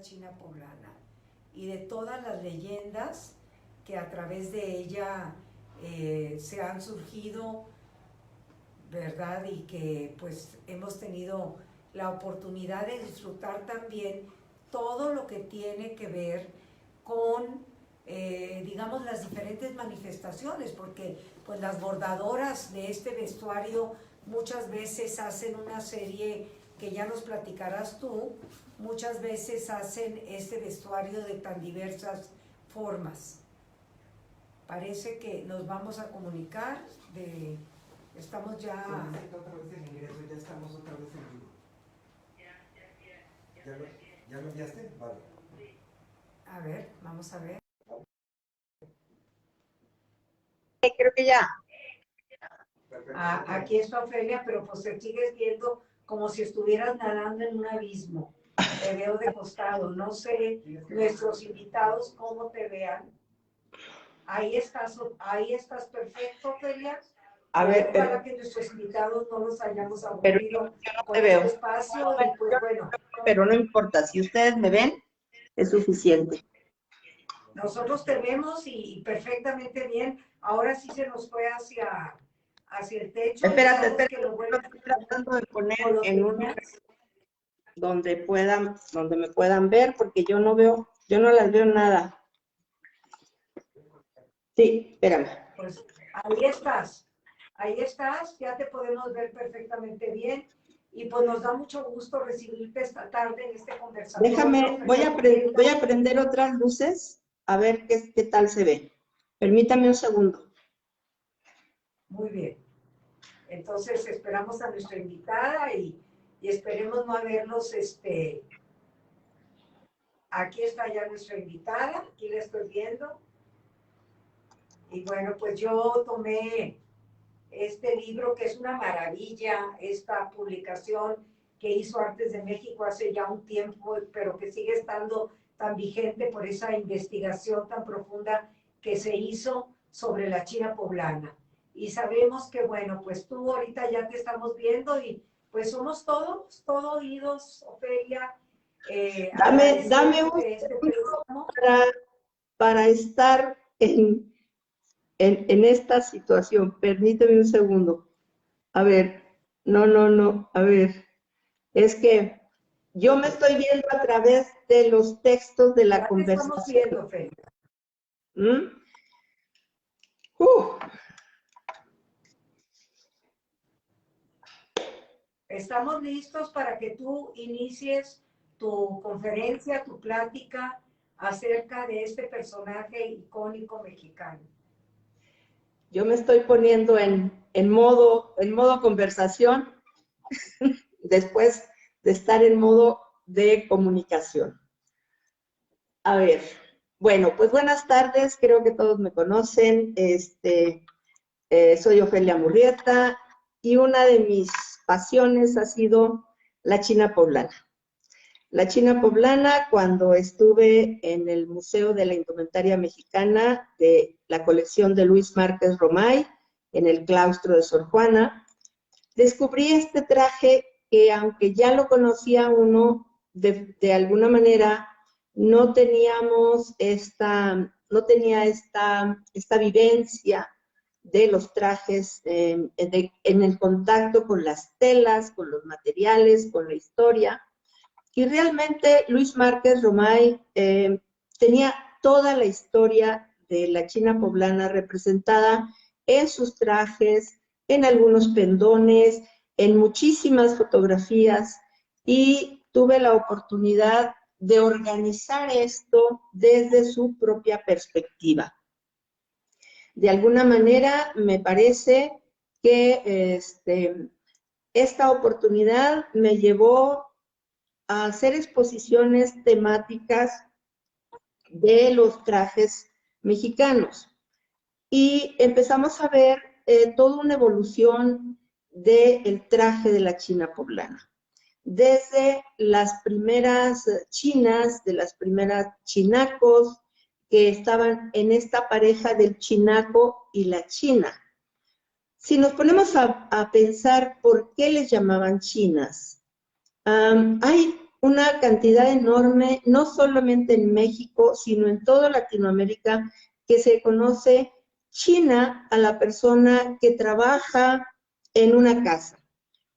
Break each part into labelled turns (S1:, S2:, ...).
S1: la China poblana y de todas las leyendas que a través de ella se han surgido, ¿verdad? Y que pues hemos tenido la oportunidad de disfrutar también todo lo que tiene que ver con, digamos, las diferentes manifestaciones, porque pues las bordadoras de este vestuario muchas veces hacen una serie que ya nos platicarás tú, muchas veces hacen este vestuario de tan diversas formas. Parece que nos vamos a comunicar estamos ya...
S2: Otra vez el ingreso, ya estamos otra vez en vivo. ¿Ya lo enviaste? Vale.
S1: A ver, vamos a ver.
S3: Creo que ya.
S1: Aquí está Ofelia, pero pues te sigues viendo como si estuvieras nadando en un abismo. Te veo de costado. No sé, nuestros invitados, cómo te vean. Ahí estás perfecto, Ofelia.
S3: A ver,
S1: ojalá que nuestros invitados no los hayamos
S3: pero
S1: aburrido
S3: yo no
S1: con
S3: te veo.
S1: este espacio y pues bueno.
S3: Pero no importa, si ustedes me ven, es suficiente.
S1: Nosotros te vemos y perfectamente bien. Ahora sí se nos fue hacia el techo.
S3: Espérate,
S1: Que lo vuelvan
S3: estoy tratando de poner en un lugar donde me puedan ver, porque yo no las veo nada. Sí, espérame.
S1: Pues ahí estás, ya te podemos ver perfectamente bien. Y pues nos da mucho gusto recibirte esta tarde en este conversatorio.
S3: Déjame, voy a prender otras luces, a ver qué tal se ve. Permítame un segundo.
S1: Muy bien. Entonces esperamos a nuestra invitada y esperemos no habernos, aquí está ya nuestra invitada, aquí la estoy viendo. Y bueno, pues yo tomé este libro que es una maravilla, esta publicación que hizo Artes de México hace ya un tiempo, pero que sigue estando tan vigente por esa investigación tan profunda que se hizo sobre la China poblana. Y sabemos que, bueno, pues tú ahorita ya te estamos viendo y pues somos todos oídos, Ofelia.
S3: Dame un segundo para estar en esta situación. Permíteme un segundo. A ver, no, a ver. Es que yo me estoy viendo a través de los textos de la conversación.
S1: Estamos viendo, Ofelia. Estamos listos para que tú inicies tu conferencia, tu plática acerca de este personaje icónico mexicano.
S3: Yo me estoy poniendo en modo conversación después de estar en modo de comunicación. A ver, bueno, pues buenas tardes, creo que todos me conocen. Soy Ofelia Murrieta y una de mis pasiones ha sido la China poblana. La China poblana, cuando estuve en el Museo de la Indumentaria Mexicana de la colección de Luis Márquez Romay, en el claustro de Sor Juana, descubrí este traje que, aunque ya lo conocía uno, de alguna manera no tenía esta vivencia de los trajes en el contacto con las telas, con los materiales, con la historia. Y realmente Luis Márquez Romay tenía toda la historia de la China poblana representada en sus trajes, en algunos pendones, en muchísimas fotografías, y tuve la oportunidad de organizar esto desde su propia perspectiva. De alguna manera me parece que esta oportunidad me llevó a hacer exposiciones temáticas de los trajes mexicanos. Y empezamos a ver toda una evolución del traje de la China poblana. Desde las primeras chinas, de las primeras chinacos, que estaban en esta pareja del chinaco y la china. Si nos ponemos a pensar por qué les llamaban chinas, hay una cantidad enorme, no solamente en México, sino en toda Latinoamérica, que se conoce china a la persona que trabaja en una casa,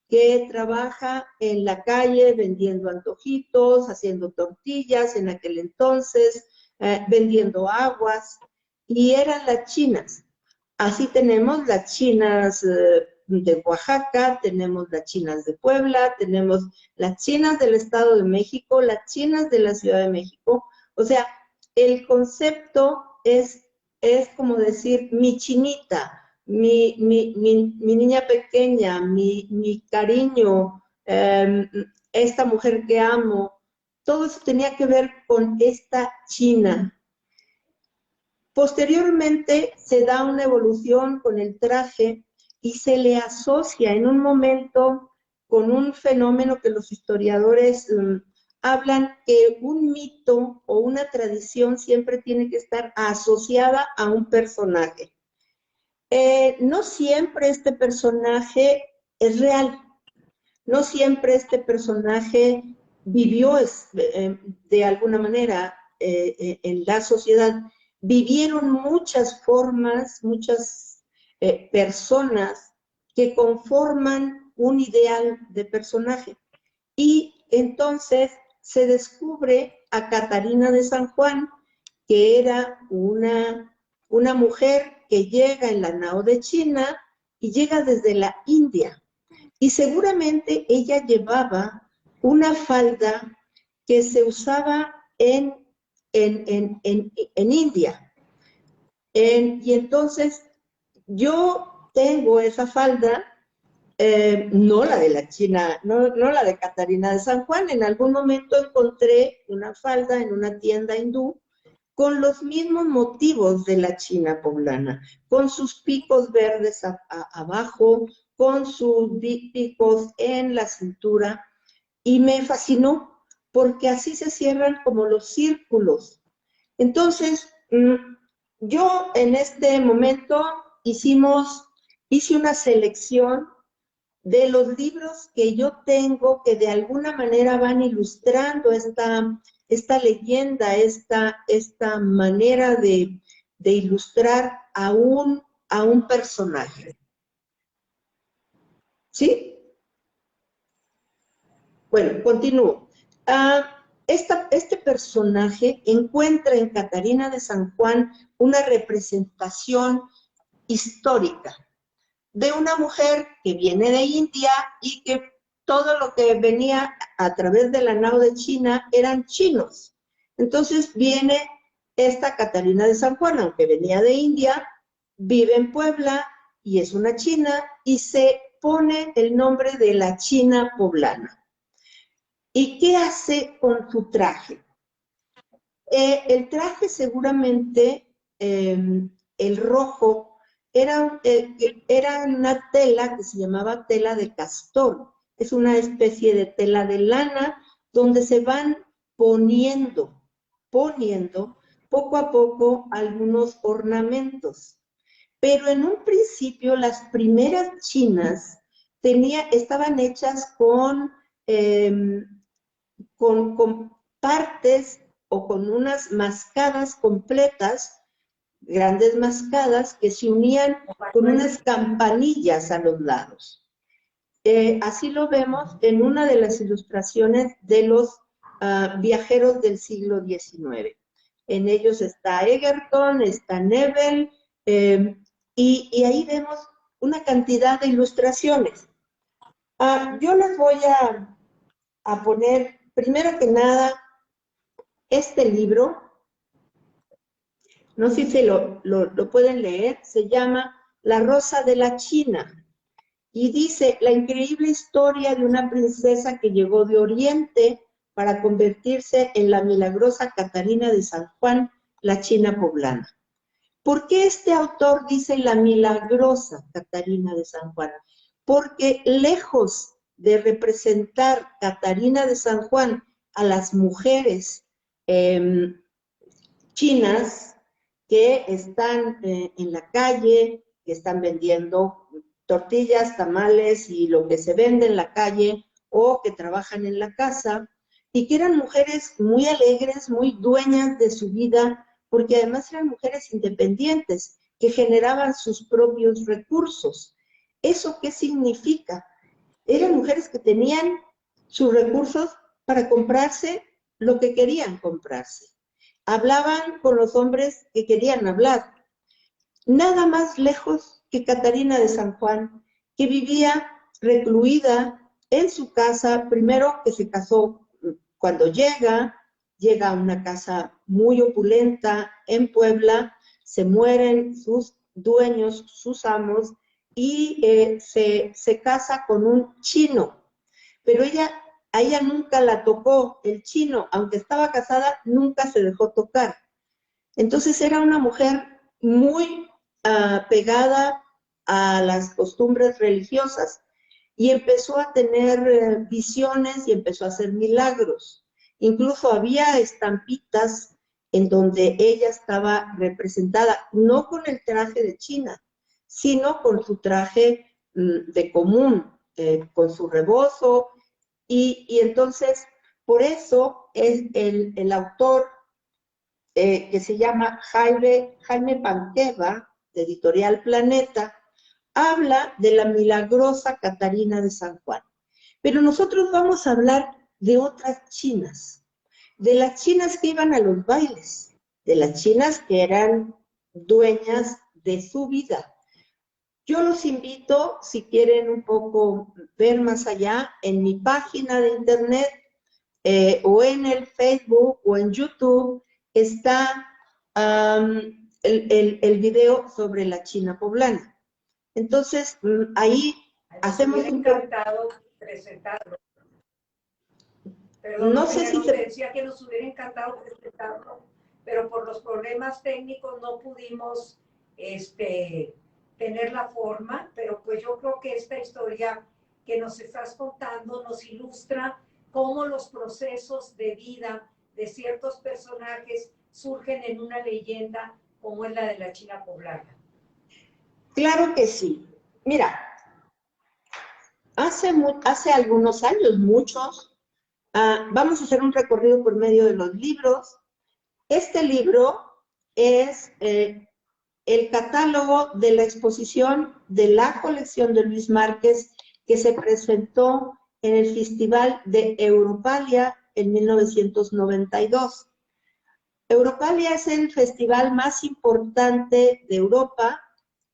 S3: que trabaja en la calle vendiendo antojitos, haciendo tortillas en aquel entonces, vendiendo aguas, y eran las chinas. Así tenemos las chinas de Oaxaca, tenemos las chinas de Puebla, tenemos las chinas del Estado de México, las chinas de la Ciudad de México. O sea, el concepto es como decir mi chinita, mi niña pequeña, mi cariño, esta mujer que amo. Todo eso tenía que ver con esta china. Posteriormente se da una evolución con el traje y se le asocia en un momento con un fenómeno que los historiadores hablan, que un mito o una tradición siempre tiene que estar asociada a un personaje. No siempre este personaje es real, no siempre este personaje vivió de alguna manera en la sociedad. Vivieron muchas formas, muchas personas que conforman un ideal de personaje. Y entonces se descubre a Catarina de San Juan, que era una mujer que llega en la nao de China y llega desde la India. Y seguramente ella llevaba una falda que se usaba en India. Y entonces yo tengo esa falda, no la de la China, no la de Catarina de San Juan. En algún momento encontré una falda en una tienda hindú con los mismos motivos de la China poblana, con sus picos verdes abajo, con sus picos en la cintura, y me fascinó porque así se cierran como los círculos. Entonces, yo en este momento hice una selección de los libros que yo tengo que de alguna manera van ilustrando esta leyenda, esta manera de ilustrar a un personaje. ¿Sí? Bueno, continúo. Este personaje encuentra en Catarina de San Juan una representación histórica de una mujer que viene de India y que todo lo que venía a través de la nao de China eran chinos. Entonces viene esta Catarina de San Juan, aunque venía de India, vive en Puebla y es una china, y se pone el nombre de la China poblana. ¿Y qué hace con su traje? El traje seguramente, el rojo, era una tela que se llamaba tela de castor. Es una especie de tela de lana donde se van poniendo poco a poco algunos ornamentos. Pero en un principio las primeras chinas estaban hechas con partes o con unas mascadas completas, grandes mascadas que se unían con unas campanillas a los lados. Así lo vemos en una de las ilustraciones de los viajeros del siglo XIX. En ellos está Egerton, está Nebel, y ahí vemos una cantidad de ilustraciones. Yo les voy a poner, primero que nada, este libro. No sé si lo pueden leer. Se llama La Rosa de la China. Y dice, la increíble historia de una princesa que llegó de Oriente para convertirse en la milagrosa Catarina de San Juan, la China poblana. ¿Por qué este autor dice la milagrosa Catarina de San Juan? Porque lejos de representar Catarina de San Juan a las mujeres chinas que están en la calle, que están vendiendo tortillas, tamales y lo que se vende en la calle, o que trabajan en la casa, y que eran mujeres muy alegres, muy dueñas de su vida, porque además eran mujeres independientes, que generaban sus propios recursos. ¿Eso qué significa? Eran mujeres que tenían sus recursos para comprarse lo que querían comprarse. Hablaban con los hombres que querían hablar. Nada más lejos que Catarina de San Juan, que vivía recluida en su casa, primero que se casó cuando llega a una casa muy opulenta en Puebla, se mueren sus dueños, sus amos, y se casa con un chino, pero a ella nunca la tocó el chino, aunque estaba casada, nunca se dejó tocar. Entonces era una mujer muy pegada a las costumbres religiosas y empezó a tener visiones y empezó a hacer milagros. Incluso había estampitas en donde ella estaba representada, no con el traje de China, sino con su traje de común, con su rebozo, y entonces, por eso es el autor que se llama Jaime Panqueva, de Editorial Planeta, habla de la milagrosa Catarina de San Juan. Pero nosotros vamos a hablar de otras chinas, de las chinas que iban a los bailes, de las chinas que eran dueñas de su vida. Yo los invito, si quieren un poco ver más allá, en mi página de internet o en el Facebook o en YouTube está el video sobre la China poblana. Entonces, ahí hacemos un poco...
S1: encantado presentarlo. Perdón,
S3: no sé si
S1: te decía que nos hubiera encantado presentarlo, pero por los problemas técnicos no pudimos tener la forma, pero pues yo creo que esta historia que nos estás contando nos ilustra cómo los procesos de vida de ciertos personajes surgen en una leyenda como es la de la China poblana.
S3: Claro que sí. Mira, hace algunos años, muchos, vamos a hacer un recorrido por medio de los libros. Este libro es el catálogo de la exposición de la colección de Luis Márquez que se presentó en el Festival de Europalia en 1992. Europalia es el festival más importante de Europa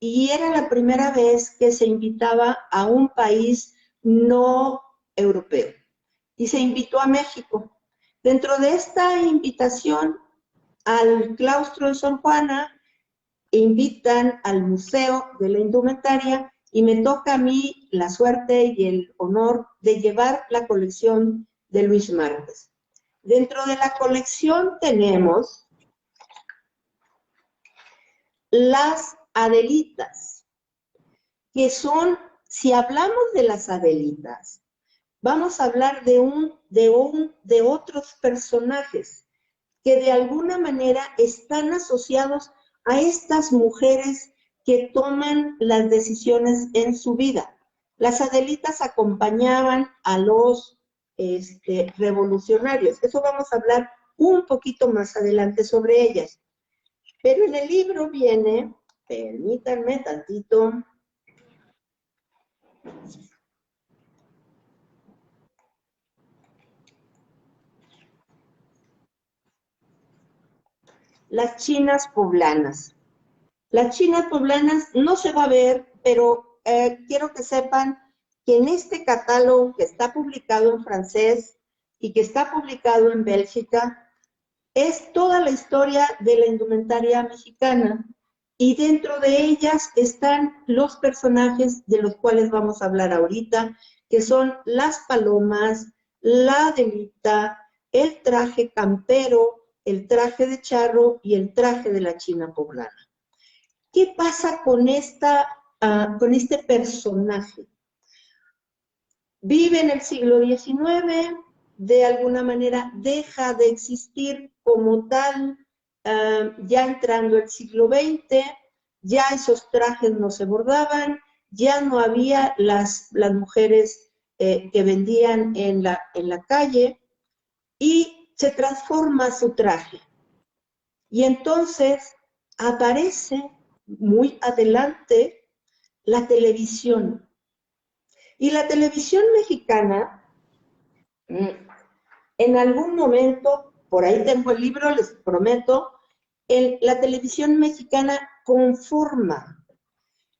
S3: y era la primera vez que se invitaba a un país no europeo y se invitó a México. Dentro de esta invitación al claustro de Sor Juana, invitan al Museo de la Indumentaria y me toca a mí la suerte y el honor de llevar la colección de Luis Márquez. Dentro de la colección tenemos las Adelitas, que son, si hablamos de las Adelitas, vamos a hablar de otros personajes que de alguna manera están asociados a estas mujeres que toman las decisiones en su vida. Las Adelitas acompañaban a los revolucionarios. Eso vamos a hablar un poquito más adelante sobre ellas. Pero en el libro viene, permítanme tantito, las chinas poblanas. Las chinas poblanas no se va a ver, pero quiero que sepan que en este catálogo que está publicado en francés y que está publicado en Bélgica, es toda la historia de la indumentaria mexicana y dentro de ellas están los personajes de los cuales vamos a hablar ahorita, que son las palomas, la Adelita, el traje campero, el traje de charro y el traje de la China poblana. ¿Qué pasa con este personaje? Vive en el siglo XIX, de alguna manera deja de existir como tal, ya entrando el siglo XX, ya esos trajes no se bordaban, ya no había las mujeres que vendían en la calle, y se transforma su traje. Y entonces aparece muy adelante la televisión. Y la televisión mexicana, en algún momento, por ahí tengo el libro, les prometo, la televisión mexicana conforma.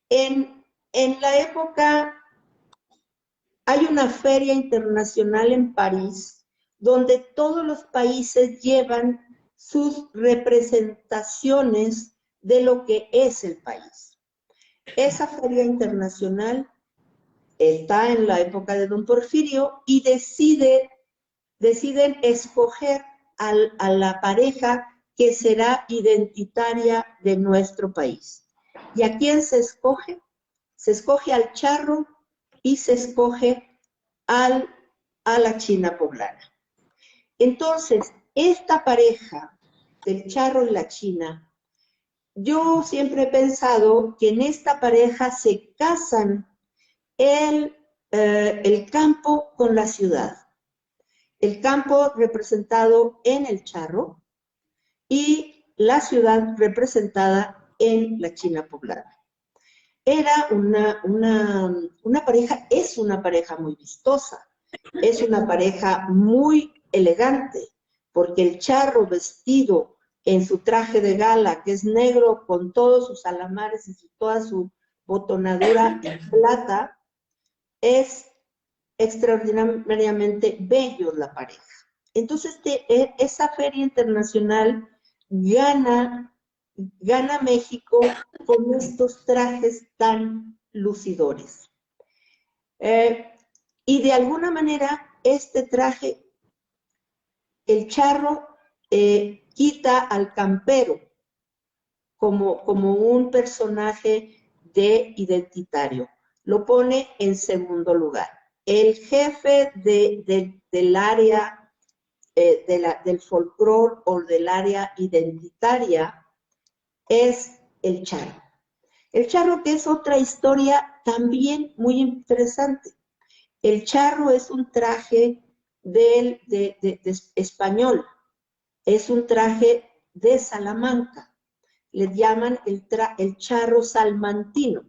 S3: En la época hay una feria internacional en París donde todos los países llevan sus representaciones de lo que es el país. Esa feria internacional está en la época de Don Porfirio y deciden escoger a la pareja que será identitaria de nuestro país. ¿Y a quién se escoge? Se escoge al charro y se escoge a la china poblana. Entonces, esta pareja del charro y la china, yo siempre he pensado que en esta pareja se casan el campo con la ciudad. El campo representado en el charro y la ciudad representada en la china poblana. Era una pareja, es una pareja muy vistosa, es una pareja muy elegante, porque el charro vestido en su traje de gala, que es negro con todos sus alamares y toda su botonadura en plata, es extraordinariamente bello la pareja. Entonces, esa feria internacional gana México con estos trajes tan lucidores. Y de alguna manera, este traje, el charro quita al campero como un personaje identitario. Lo pone en segundo lugar. El jefe del área del folclore o del área identitaria es el charro. El charro, que es otra historia también muy interesante. El charro es un traje español, es un traje de Salamanca. Le llaman el charro salmantino.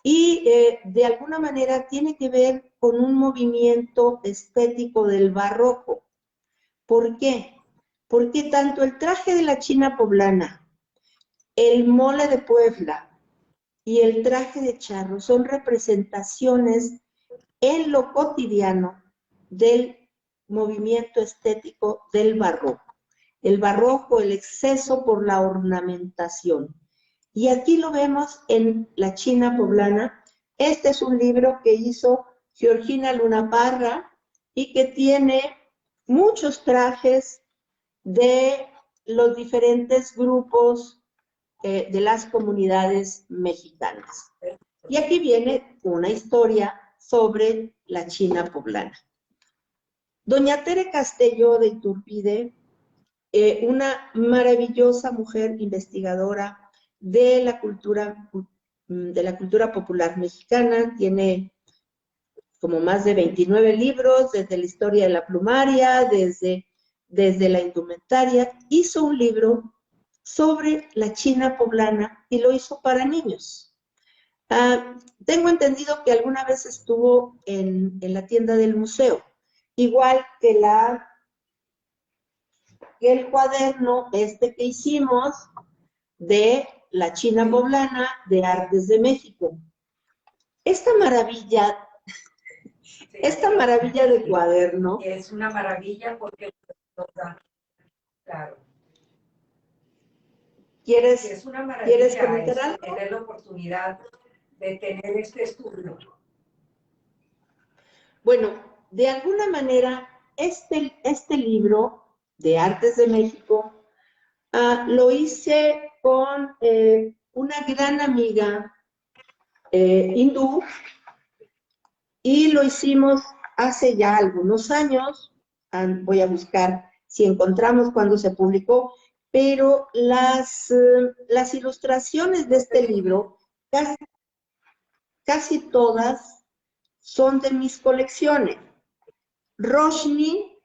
S3: Y de alguna manera tiene que ver con un movimiento estético del barroco. ¿Por qué? Porque tanto el traje de la china poblana, el mole de Puebla y el traje de charro son representaciones en lo cotidiano del movimiento estético del barroco. El barroco, el exceso por la ornamentación. Y aquí lo vemos en la china poblana. Este es un libro que hizo Georgina Luna Parra y que tiene muchos trajes de los diferentes grupos de las comunidades mexicanas. Y aquí viene una historia sobre la china poblana. Doña Tere Castelló de Iturbide, una maravillosa mujer investigadora de la cultura popular mexicana, tiene como más de 29 libros, desde la historia de la plumaria, desde la indumentaria. Hizo un libro sobre la china poblana y lo hizo para niños. Tengo entendido que alguna vez estuvo en la tienda del museo, igual que el cuaderno que hicimos de la china poblana de Artes de México. Esta maravilla de cuaderno
S1: es una maravilla porque nos da, claro. Es una maravilla tener la oportunidad de tener este estudio.
S3: Bueno, de alguna manera, este libro de Artes de México lo hice con una gran amiga hindú y lo hicimos hace ya algunos años. Voy a buscar si encontramos cuando se publicó, pero las ilustraciones de este libro, casi todas son de mis colecciones. Roshni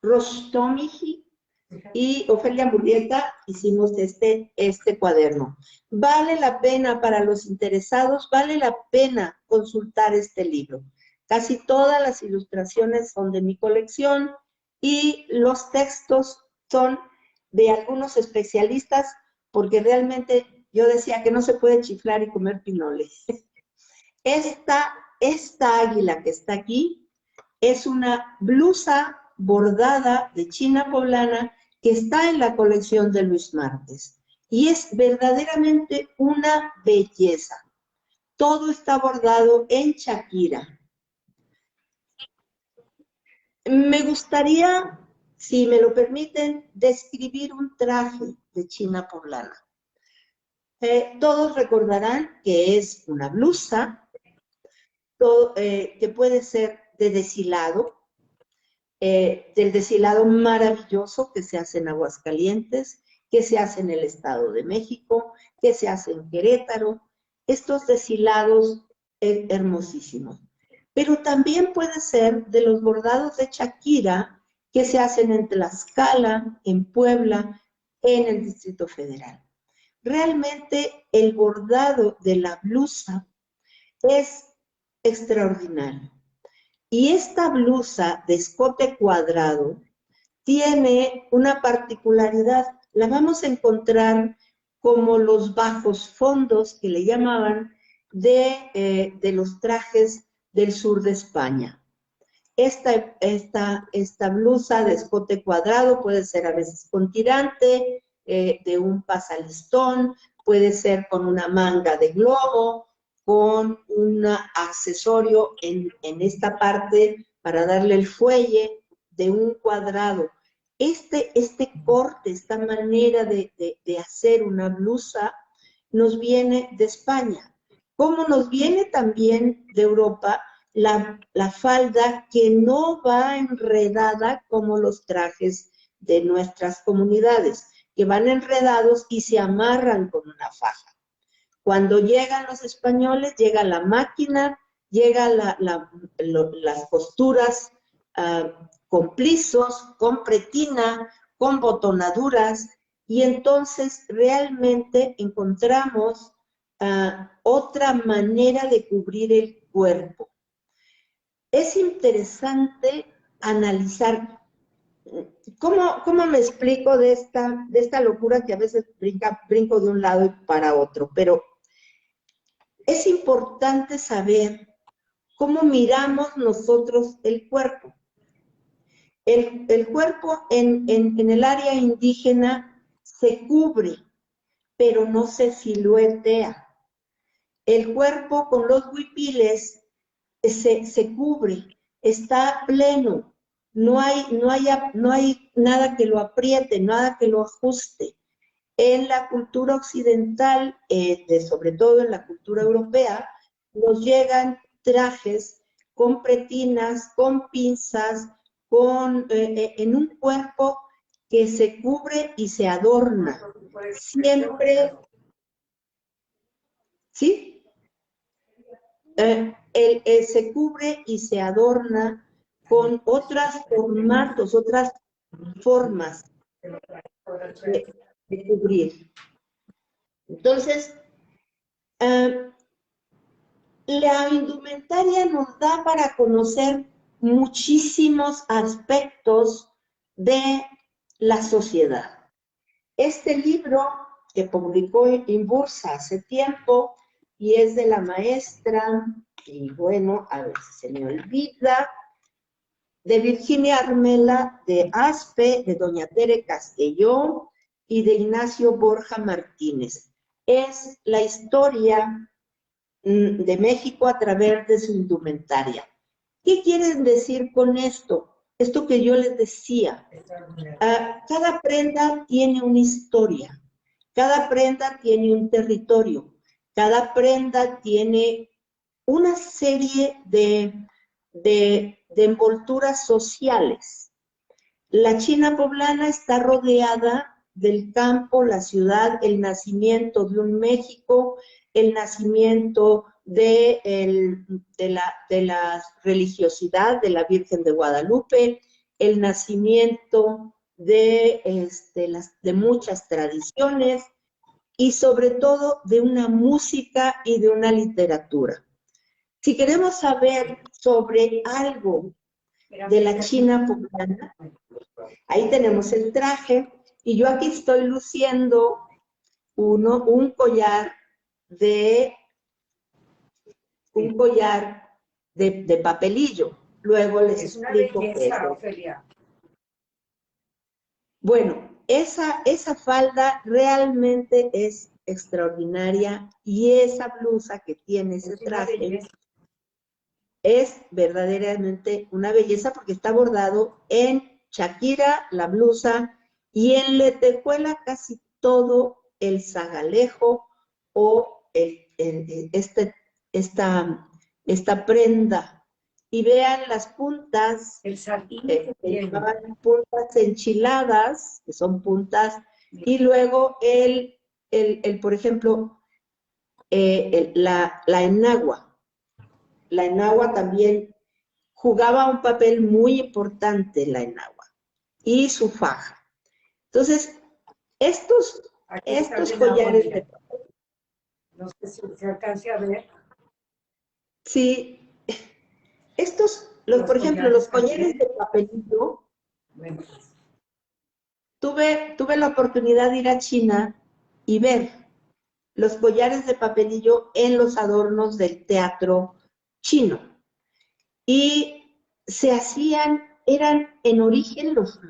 S3: Rostomiji y Ofelia Murrieta hicimos este cuaderno. Vale la pena para los interesados, vale la pena consultar este libro. Casi todas las ilustraciones son de mi colección y los textos son de algunos especialistas, porque realmente yo decía que no se puede chiflar y comer pinoles. Esta águila que está aquí es una blusa bordada de China poblana que está en la colección de Luis Márquez. Y es verdaderamente una belleza. Todo está bordado en Shakira. Me gustaría, si me lo permiten, describir un traje de China poblana. Todos recordarán que es una blusa que puede ser de deshilado, del deshilado maravilloso que se hace en Aguascalientes, que se hace en el Estado de México, que se hace en Querétaro, estos deshilados hermosísimos. Pero también puede ser de los bordados de Shakira que se hacen en Tlaxcala, en Puebla, en el Distrito Federal. Realmente el bordado de la blusa es extraordinario. Y esta blusa de escote cuadrado tiene una particularidad. La vamos a encontrar como los bajos fondos que le llamaban de los trajes del sur de España. Esta blusa de escote cuadrado puede ser a veces con tirante, de un pasalistón, puede ser con una manga de globo, con un accesorio en esta parte para darle el fuelle de un cuadrado. Este corte, esta manera de hacer una blusa nos viene de España, como nos viene también de Europa la falda que no va enredada como los trajes de nuestras comunidades, que van enredados y se amarran con una faja. Cuando llegan los españoles, llega la máquina, llegan las costuras con plisos, con pretina, con botonaduras, y entonces realmente encontramos otra manera de cubrir el cuerpo. Es interesante analizar. ¿Cómo me explico de esta locura que a veces brinco de un lado y para otro? Pero es importante saber cómo miramos nosotros el cuerpo. El cuerpo en el área indígena se cubre, pero no se siluetea. El cuerpo con los huipiles se cubre, está pleno. No hay nada que lo apriete, nada que lo ajuste. En la cultura occidental, sobre todo en la cultura europea, nos llegan trajes con pretinas, con pinzas, en un cuerpo que se cubre y se adorna. Siempre, ¿sí? Se cubre y se adorna con otros formatos, otras formas de cubrir. Entonces, la indumentaria nos da para conocer muchísimos aspectos de la sociedad. Este libro que publicó Inbursa hace tiempo y es de la maestra, y bueno, a ver si se me olvida, de Virginia Armela, de Aspe, de doña Tere Castellón y de Ignacio Borja Martínez. Es la historia de México a través de su indumentaria. ¿Qué quieren decir con esto? Esto que yo les decía. Cada prenda tiene una historia, cada prenda tiene un territorio, cada prenda tiene una serie de envolturas sociales. La China poblana está rodeada del campo, la ciudad, el nacimiento de un México, el nacimiento de la religiosidad de la Virgen de Guadalupe, el nacimiento de muchas tradiciones y sobre todo de una música y de una literatura. Si queremos saber sobre algo de la China poblana, ahí tenemos el traje, y yo aquí estoy luciendo un collar de papelillo. Luego les explico qué es.
S1: Ofelia.
S3: Bueno, esa falda realmente es extraordinaria, y esa blusa que tiene ese traje es verdaderamente una belleza, porque está bordado en Shakira, la blusa, y en lentejuela casi todo el zagalejo o esta prenda. Y vean las puntas,
S1: El satín
S3: llevaban puntas enchiladas, que son puntas, y luego por ejemplo, la enagua. La enagua también jugaba un papel muy importante, la enagua, y su faja. Entonces, estos collares de papel,
S1: no sé si se alcance a ver.
S3: Sí, por ejemplo, los collares de papelillo,
S1: Bueno,
S3: tuve la oportunidad de ir a China y ver los collares de papelillo en los adornos del teatro chino. Y eran en origen los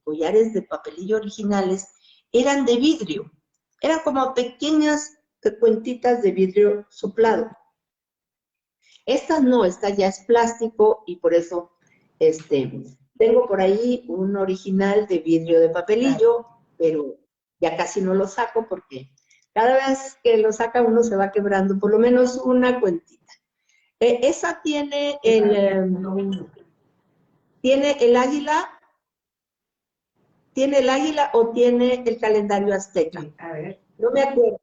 S3: collares de papelillo originales, eran de vidrio, eran como pequeñas cuentitas de vidrio soplado. Estas no, esta ya es plástico, y por eso tengo por ahí un original de vidrio de papelillo, pero ya casi no lo saco porque cada vez que lo saca uno se va quebrando por lo menos una cuentita. Esa tiene el águila, o tiene el calendario azteca.
S1: sí, a ver.
S3: No me acuerdo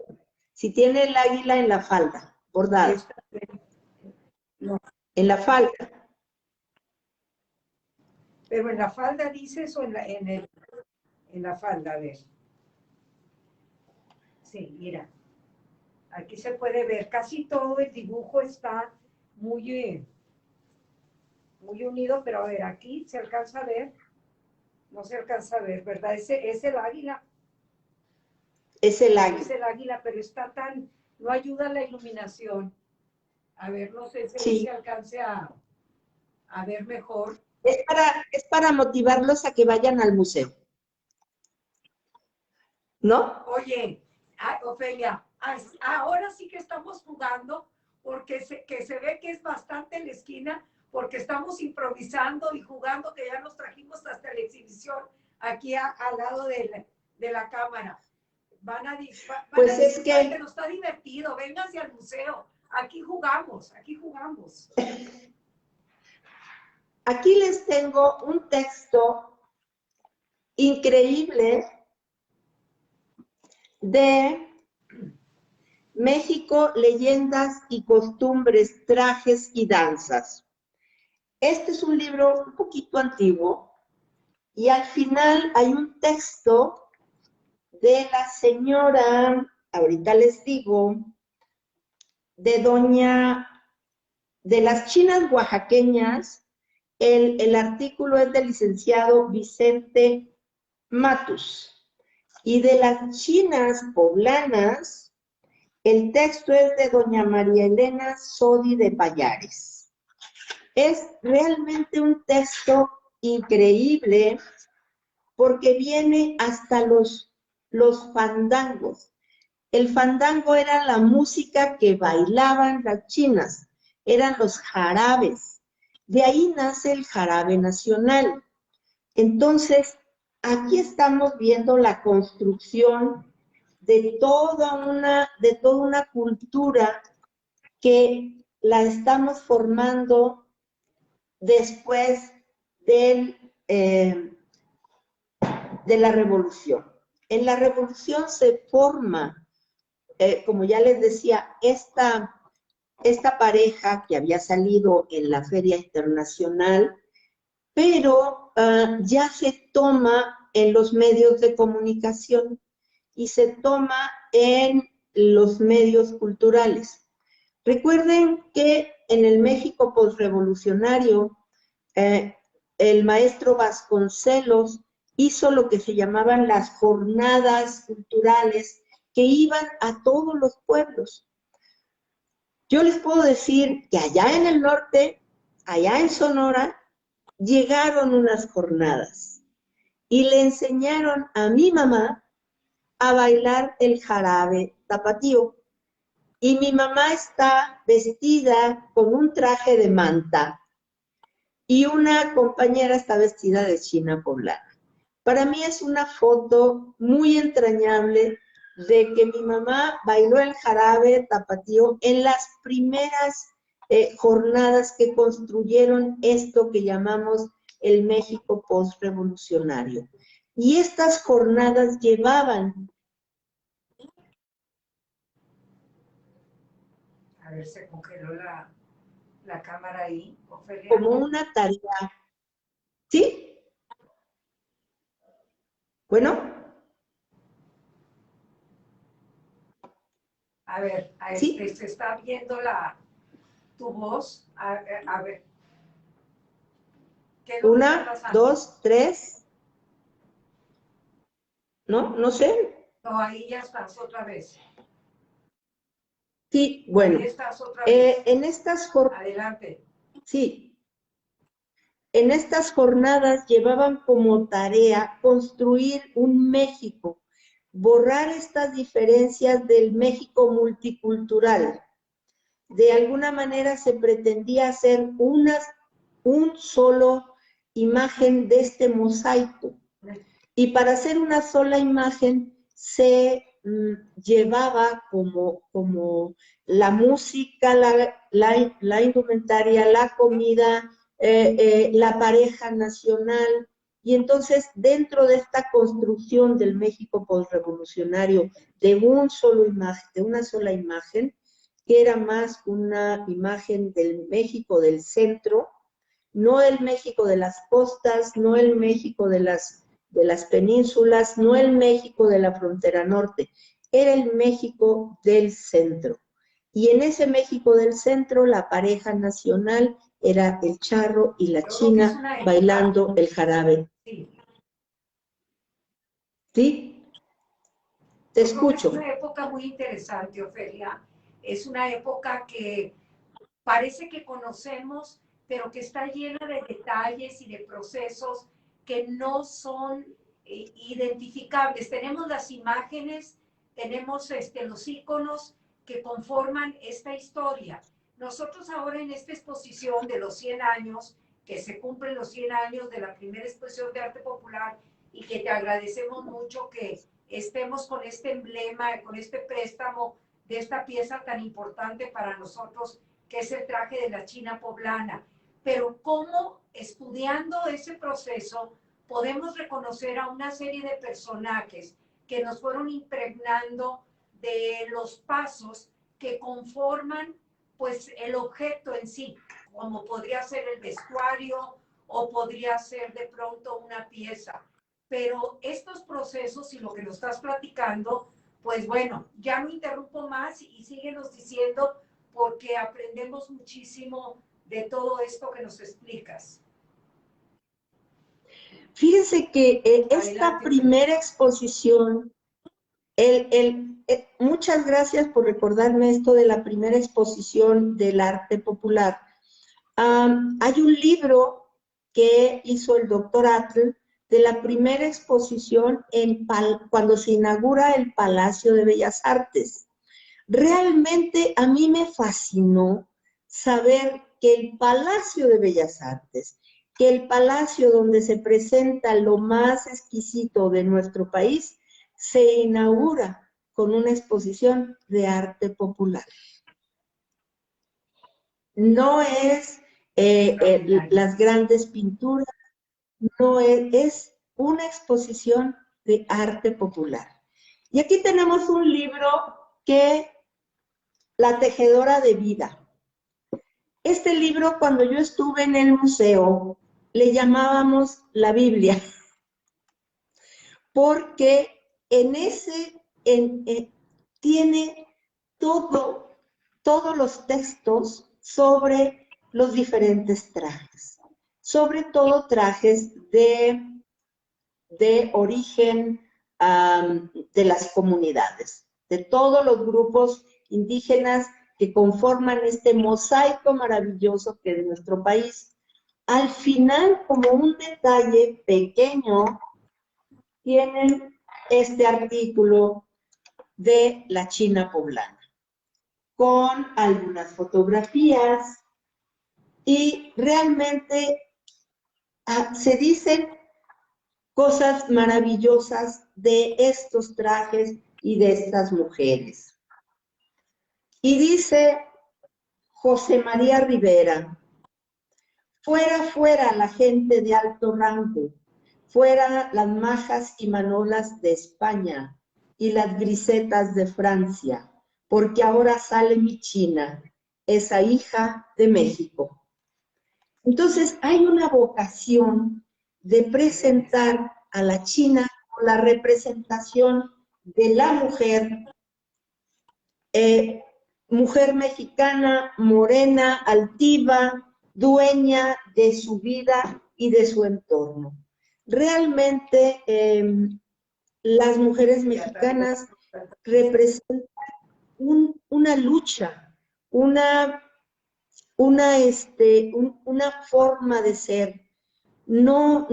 S3: si tiene el águila en la falda, bordado.
S1: No.
S3: En la falda.
S1: Pero en la falda dices, o en la falda, a ver. Sí, mira. Aquí se puede ver, casi todo el dibujo está muy unido, pero a ver, aquí se alcanza a ver, no se alcanza a ver, ¿verdad? Ese es el águila.
S3: Es el águila.
S1: Es el águila, pero está no ayuda la iluminación. A ver, no sé si
S3: sí.
S1: se alcance a ver mejor.
S3: Es para motivarlos a que vayan al museo. ¿No?
S1: Oye, Ofelia, ahora sí que estamos jugando, porque se ve que es bastante en la esquina, porque estamos improvisando y jugando, que ya nos trajimos hasta la exhibición aquí al lado de la cámara. Van a
S3: pues es que
S1: pero está divertido, vénganse al museo, aquí jugamos, aquí jugamos.
S3: Aquí les tengo un texto increíble de México, leyendas y costumbres, trajes y danzas. Este es un libro un poquito antiguo, y al final hay un texto de la señora, ahorita les digo, de las chinas oaxaqueñas. El artículo es del licenciado Vicente Matus. Y de las chinas poblanas, el texto es de doña María Elena Sodi de Payares. Es realmente un texto increíble, porque viene hasta los fandangos. El fandango era la música que bailaban las chinas, eran los jarabes. De ahí nace el jarabe nacional. Entonces, aquí estamos viendo la construcción de toda una cultura que la estamos formando después de la revolución. En la revolución se forma, como ya les decía, esta pareja que había salido en la Feria Internacional, pero ya se toma en los medios de comunicación y se toma en los medios culturales. Recuerden que en el México posrevolucionario, el maestro Vasconcelos hizo lo que se llamaban las jornadas culturales que iban a todos los pueblos. Yo les puedo decir que allá en el norte, allá en Sonora, llegaron unas jornadas y le enseñaron a mi mamá a bailar el jarabe tapatío. Y mi mamá está vestida con un traje de manta y una compañera está vestida de china poblana. Para mí es una foto muy entrañable de que mi mamá bailó el jarabe tapatío en las primeras jornadas que construyeron esto que llamamos el México postrevolucionario. Y estas jornadas llevaban...
S1: A ver, se congeló la cámara ahí, Ofelia.
S3: Como una tarea. ¿Sí? Bueno.
S1: A ver,
S3: ¿Sí?
S1: se está viendo tu voz. A ver. ¿Qué es lo que está
S3: Una,
S1: pasando?
S3: dos, tres. ¿No? No sé.
S1: No, ahí ya estás otra vez.
S3: Sí, bueno.
S1: Ahí estás otra vez.
S3: En estas jornadas...
S1: Adelante.
S3: Sí. En estas jornadas llevaban como tarea construir un México, borrar estas diferencias del México multicultural. De alguna manera se pretendía hacer un solo imagen de este mosaico. Y para hacer una sola imagen se llevaba como la música, la indumentaria, la comida, la pareja nacional. Y entonces, dentro de esta construcción del México postrevolucionario, de una sola imagen, que era más una imagen del México del centro, no el México de las costas, no el México de las penínsulas, no el México de la frontera norte, era el México del centro. Y en ese México del centro, la pareja nacional era el charro y la china bailando el jarabe.
S1: Sí.
S3: ¿Sí? Te escucho.
S1: Es una época muy interesante, Ofelia. Es una época que parece que conocemos, pero que está llena de detalles y de procesos que no son identificables. Tenemos las imágenes, tenemos los íconos que conforman esta historia. Nosotros ahora en esta exposición de los 100 años, que se cumplen los 100 años de la primera exposición de arte popular y que te agradecemos mucho que estemos con este emblema, con este préstamo de esta pieza tan importante para nosotros, que es el traje de la china poblana. Pero cómo, estudiando ese proceso, podemos reconocer a una serie de personajes que nos fueron impregnando de los pasos que conforman pues el objeto en sí, como podría ser el vestuario o podría ser de pronto una pieza. Pero estos procesos y lo que nos estás platicando, pues bueno, ya no interrumpo más y síguenos diciendo porque aprendemos muchísimo de todo esto que nos explicas.
S3: Fíjense que esta primera exposición, muchas gracias por recordarme esto de la primera exposición del arte popular. Hay un libro que hizo el doctor Atl de la primera exposición cuando se inaugura el Palacio de Bellas Artes. Realmente a mí me fascinó saber que el Palacio de Bellas Artes, que el palacio donde se presenta lo más exquisito de nuestro país, se inaugura con una exposición de arte popular. No es las grandes pinturas, no es una exposición de arte popular. Y aquí tenemos un libro que La tejedora de vida. Este libro, cuando yo estuve en el museo, le llamábamos la Biblia, porque tiene todos los textos sobre los diferentes trajes, sobre todo trajes de origen de las comunidades, de todos los grupos indígenas que conforman este mosaico maravilloso que es nuestro país. Al final, como un detalle pequeño, tienen este artículo de la China poblana, con algunas fotografías, y realmente se dicen cosas maravillosas de estos trajes y de estas mujeres. Y dice José María Rivera: fuera, fuera la gente de alto rango, fuera las majas y manolas de España y las grisetas de Francia, porque ahora sale mi China, esa hija de México. Entonces hay una vocación de presentar a la China como la representación de la mujer, mujer mexicana, morena, altiva, dueña de su vida y de su entorno. Realmente las mujeres mexicanas representan una lucha, una forma de ser. No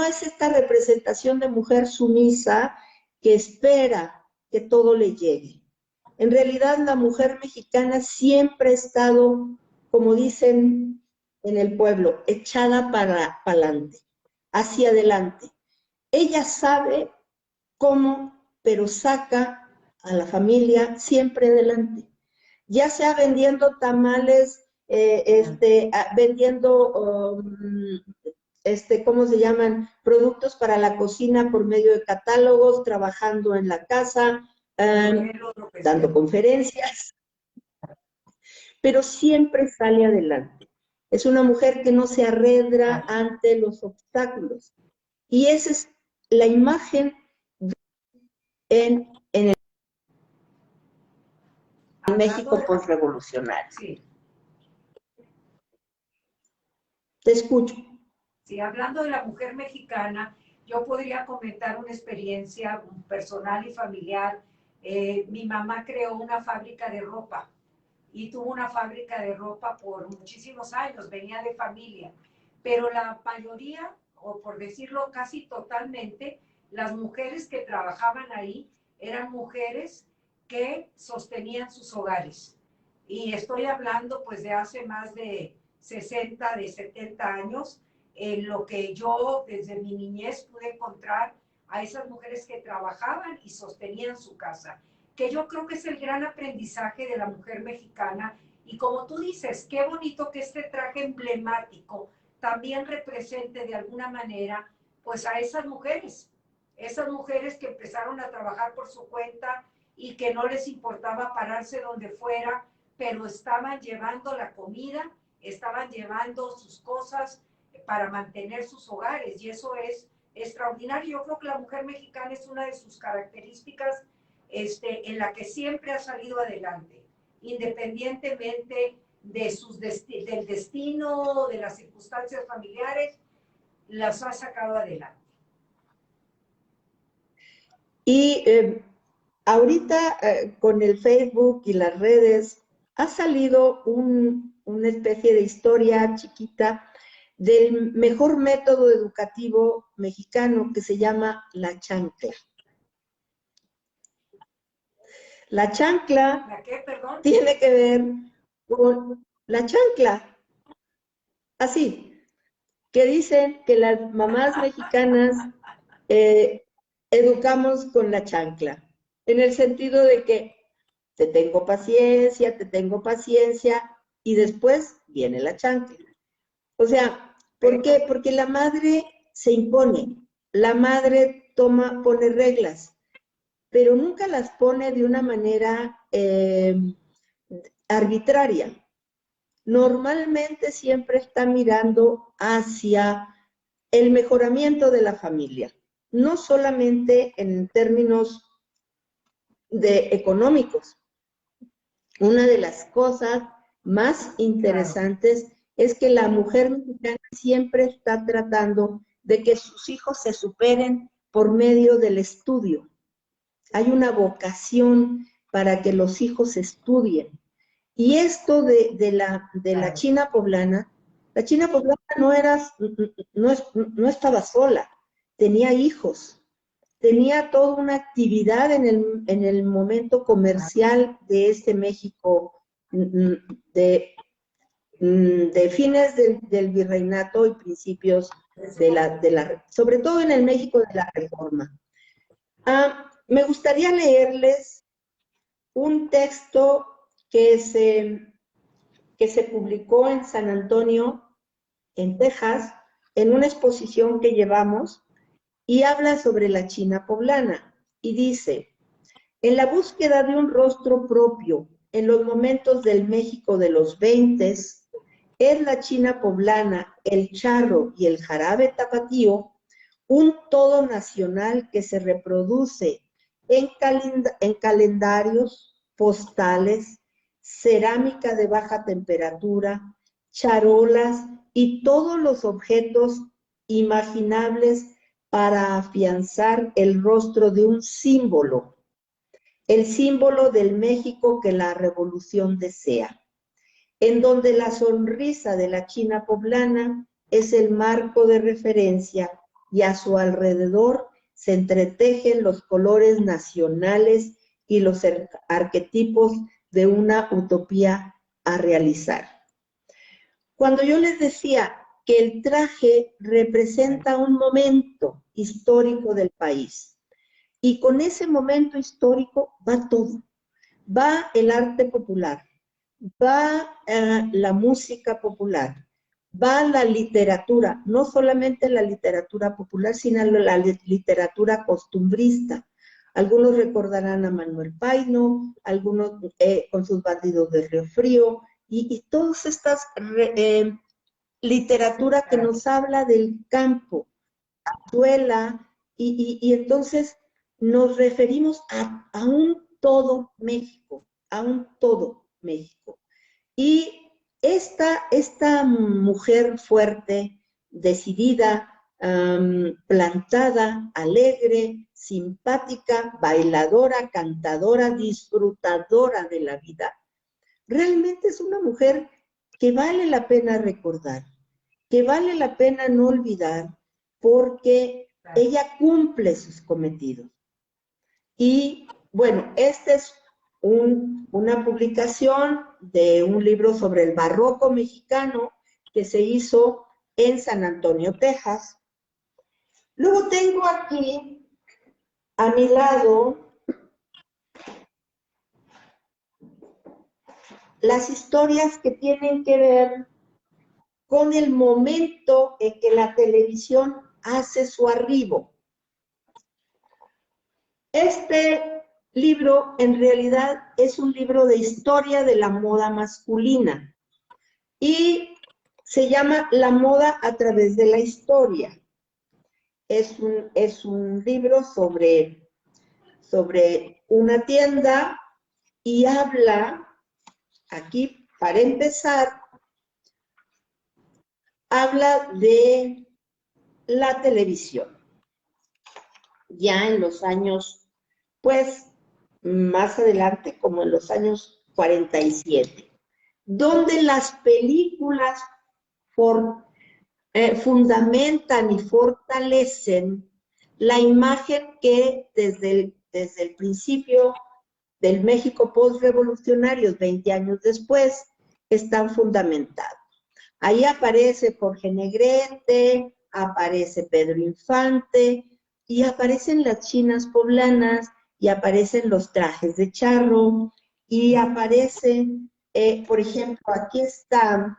S3: es esta representación de mujer sumisa que espera que todo le llegue. En realidad, la mujer mexicana siempre ha estado, como dicen en el pueblo, echada para adelante, hacia adelante. Ella sabe cómo, pero saca a la familia siempre adelante. Ya sea vendiendo tamales, vendiendo, ¿cómo se llaman? Productos para la cocina por medio de catálogos, trabajando en la casa, dando conferencias, pero siempre sale adelante. Es una mujer que no se arredra ante los obstáculos. Y esa es la imagen en el México postrevolucionario.
S1: Sí.
S3: Te escucho.
S1: Sí, hablando de la mujer mexicana, yo podría comentar una experiencia personal y familiar. Mi mamá creó una fábrica de ropa y tuvo una fábrica de ropa por muchísimos años, venía de familia, pero la mayoría, o por decirlo casi totalmente, las mujeres que trabajaban ahí eran mujeres que sostenían sus hogares. Y estoy hablando pues de hace más de 60, de 70 años, en lo que yo desde mi niñez pude encontrar a esas mujeres que trabajaban y sostenían su casa, que yo creo que es el gran aprendizaje de la mujer mexicana. Y como tú dices, qué bonito que este traje emblemático también represente de alguna manera pues a esas mujeres que empezaron a trabajar por su cuenta y que no les importaba pararse donde fuera, pero estaban llevando la comida, estaban llevando sus cosas para mantener sus hogares, y eso es extraordinario. Yo creo que la mujer mexicana es una de sus características en la que siempre ha salido adelante, independientemente de del destino, de las circunstancias familiares, las ha sacado adelante.
S3: Y ahorita con el Facebook y las redes ha salido una especie de historia chiquita del mejor método educativo mexicano que se llama la chancla. La chancla
S1: ¿La qué, perdón?
S3: tiene que ver con la chancla, así, que dicen que las mamás mexicanas educamos con la chancla, en el sentido de que te tengo paciencia, y después viene la chancla. O sea, ¿por qué? Porque la madre se impone, la madre pone reglas, pero nunca las pone de una manera arbitraria. Normalmente siempre está mirando hacia el mejoramiento de la familia, no solamente en términos económicos. Una de las cosas más interesantes es que la mujer mexicana siempre está tratando de que sus hijos se superen por medio del estudio. Hay una vocación para que los hijos estudien. Y esto de la China poblana, la China poblana no estaba sola, tenía hijos, tenía toda una actividad en el momento comercial de este México de fines del virreinato y principios sobre todo en el México de la Reforma. Me gustaría leerles un texto que se publicó en San Antonio, en Texas, en una exposición que llevamos, y habla sobre la China poblana, y dice: en la búsqueda de un rostro propio, en los momentos del México de los 20s, es la China poblana, el charro y el jarabe tapatío, un todo nacional que se reproduce en calendarios, postales, cerámica de baja temperatura, charolas y todos los objetos imaginables para afianzar el rostro de un símbolo, el símbolo del México que la revolución desea, en donde la sonrisa de la China poblana es el marco de referencia y a su alrededor se entretejen los colores nacionales y los arquetipos de una utopía a realizar. Cuando yo les decía que el traje representa un momento histórico del país, y con ese momento histórico va todo, va el arte popular, va la música popular, va la literatura, no solamente la literatura popular, sino la literatura costumbrista. Algunos recordarán a Manuel Paino, algunos con sus Bandidos de Río Frío, y todas estas literatura que nos habla del campo, duela, y entonces nos referimos a un todo México, a un todo México. Y esta mujer fuerte, decidida, plantada, alegre, simpática, bailadora, cantadora, disfrutadora de la vida, realmente es una mujer que vale la pena recordar, que vale la pena no olvidar, porque ella cumple sus cometidos. Y bueno, esta es una publicación de un libro sobre el barroco mexicano que se hizo en San Antonio, Texas. Luego tengo aquí a mi lado las historias que tienen que ver con el momento en que la televisión hace su arribo. Este libro en realidad es un libro de historia de la moda masculina y se llama La moda a través de la historia. Es un libro sobre una tienda y habla, aquí para empezar, habla de la televisión. Ya en los años, pues, más adelante, como en los años 47, donde las películas fundamentan y fortalecen la imagen que desde el principio del México postrevolucionario, 20 años después, están fundamentados. Ahí aparece Jorge Negrete, aparece Pedro Infante, y aparecen las chinas poblanas, y aparecen los trajes de charro, y aparecen, por ejemplo, aquí está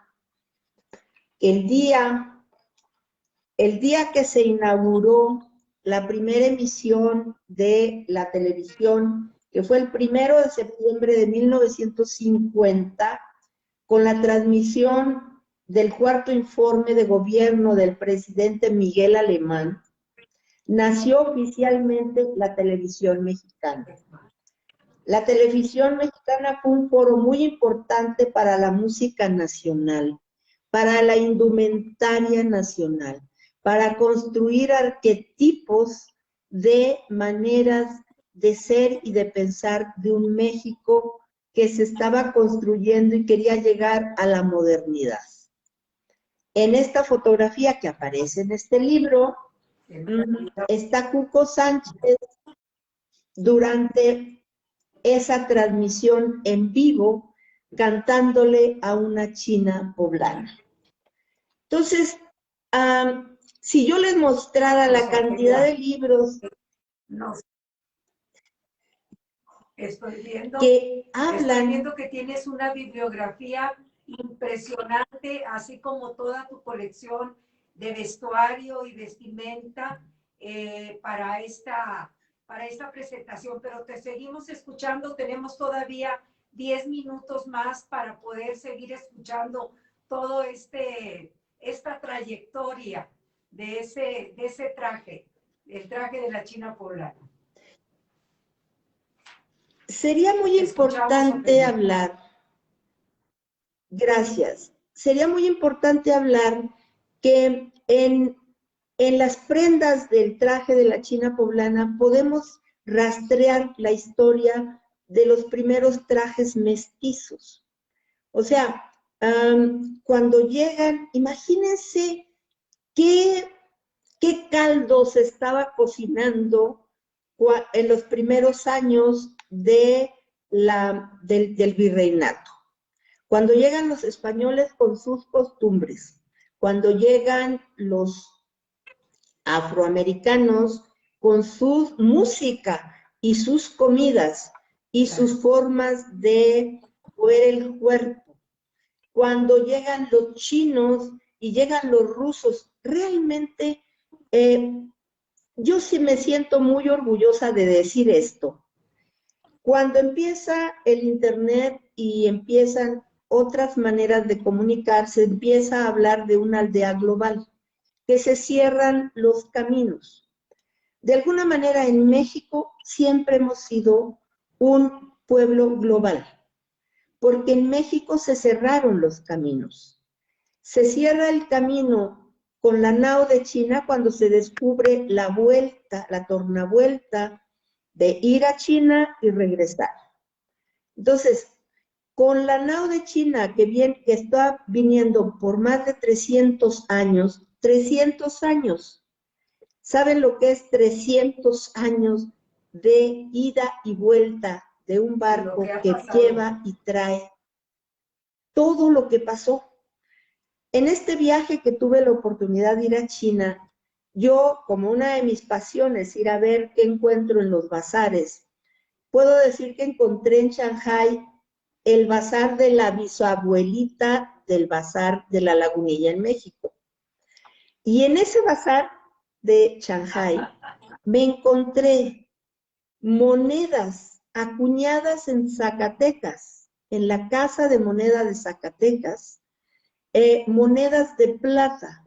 S3: el día que se inauguró la primera emisión de la televisión, que fue el 1 de septiembre de 1950, con la transmisión del cuarto informe de gobierno del presidente Miguel Alemán, nació oficialmente la televisión mexicana. La televisión mexicana fue un foro muy importante para la música nacional, para la indumentaria nacional, para construir arquetipos de maneras de ser y de pensar de un México que se estaba construyendo y quería llegar a la modernidad. En esta fotografía que aparece en este libro, está Cuco Sánchez durante esa transmisión en vivo cantándole a una china poblana. Entonces, si yo les mostrara la cantidad de libros que hablan...
S1: Estoy viendo que tienes una bibliografía impresionante, así como toda tu colección de vestuario y vestimenta para esta presentación, pero te seguimos escuchando, tenemos todavía 10 minutos más para poder seguir escuchando todo esta trayectoria de ese traje, el traje de la china poblana.
S3: Sería muy importante hablar, gracias, sería muy importante hablar que en las prendas del traje de la china poblana podemos rastrear la historia de los primeros trajes mestizos. O sea, cuando llegan, imagínense qué caldo se estaba cocinando en los primeros años del virreinato. Cuando llegan los españoles con sus costumbres, cuando llegan los afroamericanos con su música y sus comidas y sus formas de mover el cuerpo, cuando llegan los chinos y llegan los rusos, realmente yo sí me siento muy orgullosa de decir esto. Cuando empieza el internet y empiezan otras maneras de comunicarse, empieza a hablar de una aldea global, que se cierran los caminos. De alguna manera en México siempre hemos sido un pueblo global, porque en México se cerraron los caminos. Se cierra el camino con la nao de China cuando se descubre la vuelta, la tornavuelta de ir a China y regresar. Entonces, con la nao de China que está viniendo por más de 300 años, 300 años, ¿saben lo que es 300 años de ida y vuelta de un barco que lleva y trae todo lo que pasó? En este viaje que tuve la oportunidad de ir a China, yo, como una de mis pasiones, ir a ver qué encuentro en los bazares, puedo decir que encontré en Shanghái el bazar de la bisabuelita del bazar de la Lagunilla en México. Y en ese bazar de Shanghái me encontré monedas acuñadas en Zacatecas, en la Casa de Moneda de Zacatecas, monedas de plata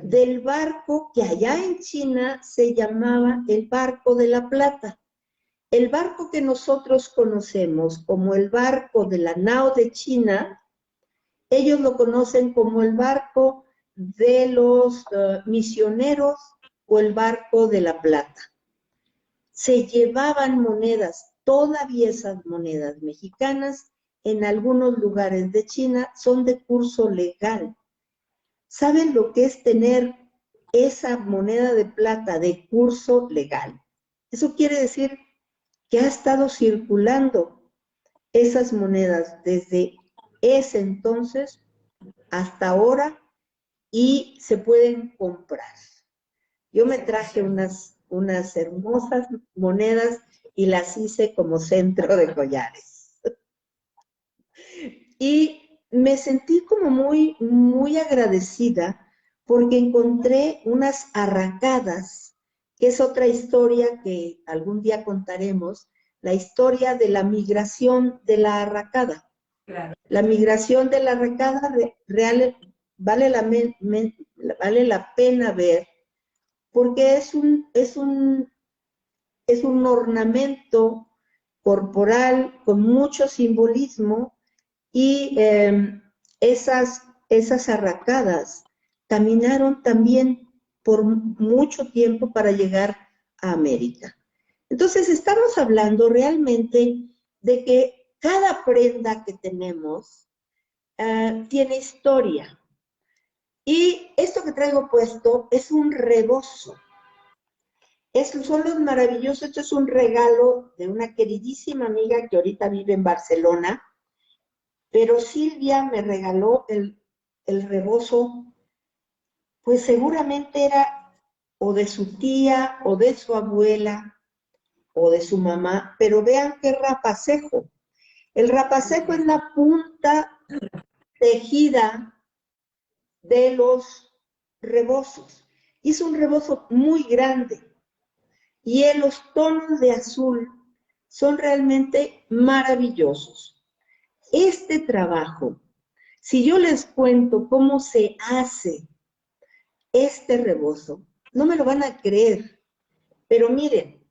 S3: del barco que allá en China se llamaba el barco de la plata. El barco que nosotros conocemos como el barco de la nao de China, ellos lo conocen como el barco de los misioneros o el barco de la plata. Se llevaban monedas, todavía esas monedas mexicanas, en algunos lugares de China son de curso legal. ¿Saben lo que es tener esa moneda de plata de curso legal? Eso quiere decir que ha estado circulando esas monedas desde ese entonces hasta ahora y se pueden comprar. Yo me traje unas hermosas monedas y las hice como centro de collares. Y me sentí como muy agradecida porque encontré unas arracadas, que es otra historia que algún día contaremos, la historia de la migración de la arracada. Claro. La migración de la arracada vale vale la pena ver, porque es un ornamento corporal con mucho simbolismo y esas arracadas caminaron también por mucho tiempo para llegar a América. Entonces estamos hablando realmente de que cada prenda que tenemos tiene historia. Y esto que traigo puesto es un rebozo. Son los maravillosos, esto es un regalo de una queridísima amiga que ahorita vive en Barcelona, pero Silvia me regaló el rebozo, pues seguramente era o de su tía, o de su abuela, o de su mamá, pero vean qué rapacejo. El rapacejo es la punta tejida de los rebozos. Hizo un rebozo muy grande y los tonos de azul son realmente maravillosos. Este trabajo, si yo les cuento cómo se hace este rebozo, no me lo van a creer, pero miren,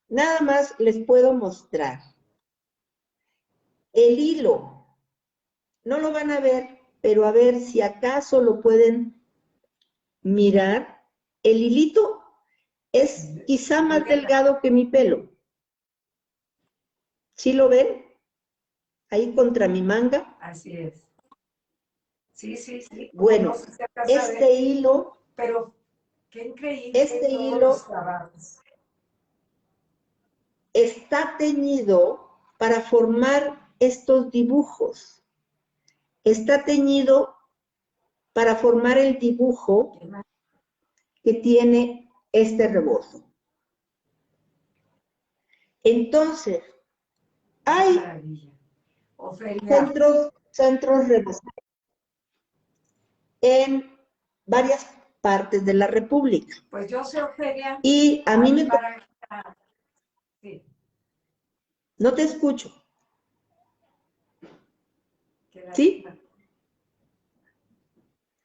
S3: nada más les puedo mostrar. El hilo, no lo van a ver, pero a ver si acaso lo pueden mirar. El hilito es quizá más delgado que mi pelo. ¿Sí lo ven? Ahí contra mi manga.
S1: Así es. Sí, sí, sí.
S3: Bueno,
S1: No sé si alcanza a ver,
S3: este hilo,
S1: pero qué increíble
S3: este
S1: todos
S3: hilo
S1: los trabajos.
S3: está teñido para formar estos dibujos. Está teñido para formar el dibujo que tiene este rebozo. Entonces, hay
S1: Maravilla. Ofelia,
S3: centros rebozados en varias partes de la República.
S1: pues yo sé, Ofelia,
S3: Y a mí me...
S1: sí,
S3: No te escucho.
S1: que
S3: ¿Sí?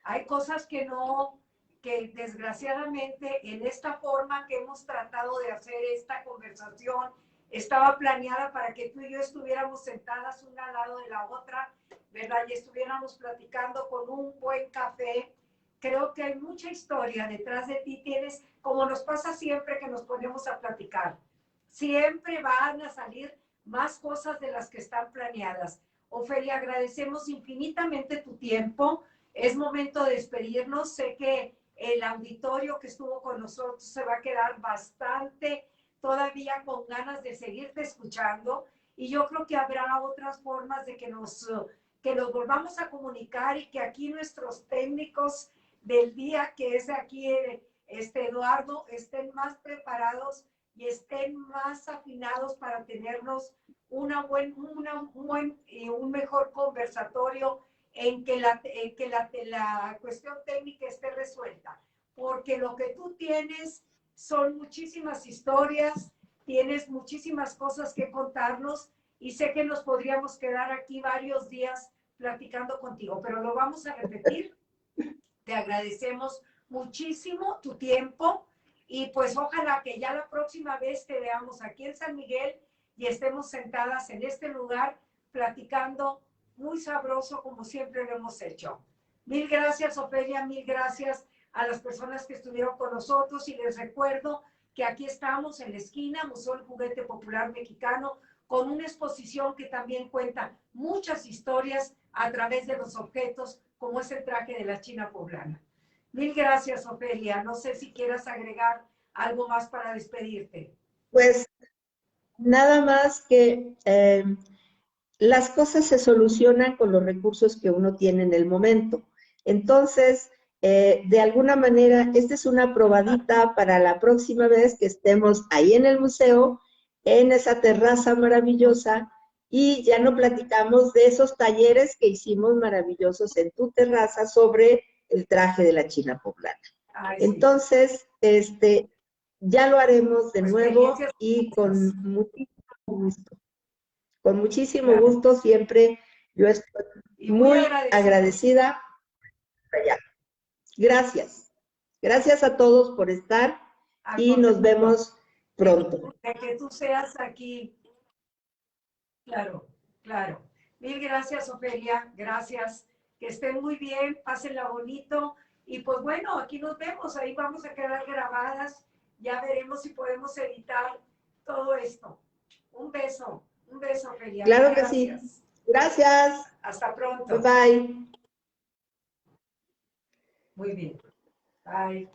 S1: hay cosas que no, que desgraciadamente en esta forma que hemos tratado de hacer esta conversación, estaba planeada para que tú y yo estuviéramos sentadas una al lado de la otra, ¿verdad? Y estuviéramos platicando con un buen café. Creo que hay mucha historia detrás de ti. Tienes, como nos pasa siempre que nos ponemos a platicar, siempre van a salir más cosas de las que están planeadas. Ofelia, agradecemos infinitamente tu tiempo. Es momento de despedirnos. Sé que el auditorio que estuvo con nosotros se va a quedar bastante todavía con ganas de seguirte escuchando, y yo creo que habrá otras formas de que nos volvamos a comunicar, y que aquí nuestros técnicos del día, que es aquí Eduardo, estén más preparados y estén más afinados para tenernos un buen y un mejor conversatorio, en que la cuestión técnica esté resuelta, porque lo que tú tienes son muchísimas historias, tienes muchísimas cosas que contarnos, y sé que nos podríamos quedar aquí varios días platicando contigo, pero lo vamos a repetir. Te agradecemos muchísimo tu tiempo, y pues ojalá que ya la próxima vez te veamos aquí en San Miguel y estemos sentadas en este lugar platicando muy sabroso como siempre lo hemos hecho. Mil gracias, Ofelia, mil gracias a las personas que estuvieron con nosotros, y les recuerdo que aquí estamos en la esquina, Museo del Juguete Popular Mexicano, con una exposición que también cuenta muchas historias a través de los objetos, como es el traje de la China poblana. Mil gracias, Ofelia. No sé si quieras agregar algo más para despedirte.
S3: Pues nada más que las cosas se solucionan con los recursos que uno tiene en el momento. Entonces, de alguna manera, esta es una probadita para la próxima vez que estemos ahí en el museo, en esa terraza maravillosa, y ya no platicamos de esos talleres que hicimos maravillosos en tu terraza sobre el traje de la China poblana.
S1: Ay,
S3: entonces, sí. Ya lo haremos de
S1: pues
S3: nuevo y con muchísimo gusto. Con muchísimo gusto, siempre yo estoy muy agradecida allá. Gracias. Gracias a todos por estar y nos vemos pronto.
S1: De que tú seas aquí. Claro, claro. Mil gracias, Ofelia. Gracias. Que estén muy bien, pásenla bonito. Y pues bueno, aquí nos vemos. Ahí vamos a quedar grabadas. Ya veremos si podemos editar todo esto. Un beso, Ofelia.
S3: Claro que
S1: Gracias.
S3: sí. Gracias.
S1: Hasta pronto.
S3: Bye bye.
S1: Muy bien. Bye.